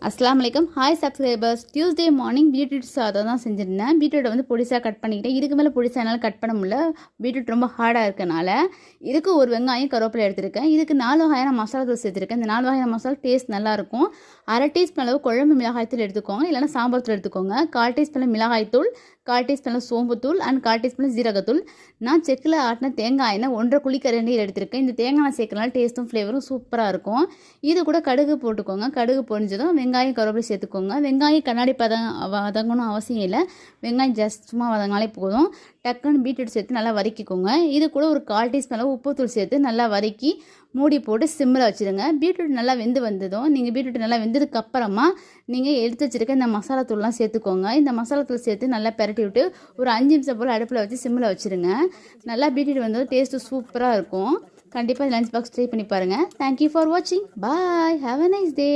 அஸ்ஸலாமு அலைக்கும். Hi subscribers. Tuesday morning beetroot சாதம் தான் செஞ்சுருந்தேன். பீட்ரூட்டை வந்து பொடிசாக கட் பண்ணிக்கிட்டேன். இதுக்கு மேலே பொடிசாக என்னால் கட் பண்ண முடியல. பீட்ரூட் ரொம்ப ஹார்டாக இருக்கனால இதுக்கு ஒரு வெங்காயம் கருவேப்பிலை எடுத்திருக்கேன். இதுக்கு 4 வகையான மசாலா தூள் சேர்த்துருக்கேன். இந்த 4 வகையான மசாலா டேஸ்ட் நல்லாயிருக்கும். அரை டீஸ்பூன் அளவு குழம்பு மிளகாய்த்தூள் எடுத்துக்கோங்க, இல்லைனா சாம்பார் தூள் எடுத்துக்கோங்க. 1/4 டீஸ்பூன் மிளகாய்த்தூள், 1/4 டீஸ்பூன் சோம்புத்தூள் அண்ட் 1/4 டீஸ்பூன் ஜீரகத்தூள். நான் செக்கில் ஆட்டின தேங்காய் எண்ணெய் 1.5 குழிக்கரண்டியில் எடுத்திருக்கேன். இந்த தேங்காய் எண்ணெய் சேர்க்கறனால டேஸ்ட்டும் ஃப்ளேவரும் சூப்பராக இருக்கும். இது கூட கடுகு போட்டுக்கோங்க. கடுகு பொரிஞ்சதும் வெங்காயம் கருவேப்பிலை சேர்த்துக்கோங்க. வெங்காயம் கண்ணாடி வதங்கணும் அவசியம் இல்லை. வெங்காயம் ஜஸ்ட் சும்மா வதங்கினாலே போதும். டக்குன்னு பீட்ரூட் சேர்த்து நல்லா வதக்கிக்கோங்க. இது கூட ஒரு 1/4 டீஸ்பூன் அளவு உப்புத்தூள் சேர்த்து நல்லா வதக்கி மூடி போட்டு சிம்மில் வச்சுருங்க. பீட்ரூட் நல்லா வெந்து வந்ததும் நீங்கள் பீட்ரூட் நல்லா வெந்ததுக்கு அப்புறமா நீங்கள் எடுத்து வச்சுருக்க இந்த மசாலா தூள்லாம் சேர்த்துக்கோங்க. இந்த மசாலா தூள் சேர்த்து நல்லா பெரட்டி விட்டு ஒரு 5 நிமிஷம் போல் அடுப்பில் வச்சு சிம்மில் வச்சுருங்க. நல்லா பீட்ரூட் வந்ததும் டேஸ்ட்டு சூப்பராக இருக்கும். கண்டிப்பாக லஞ்ச் பாக்ஸ் ட்ரை பண்ணி பாருங்கள். தேங்க்யூ ஃபார் வாட்சிங். Bye. Have a nice day.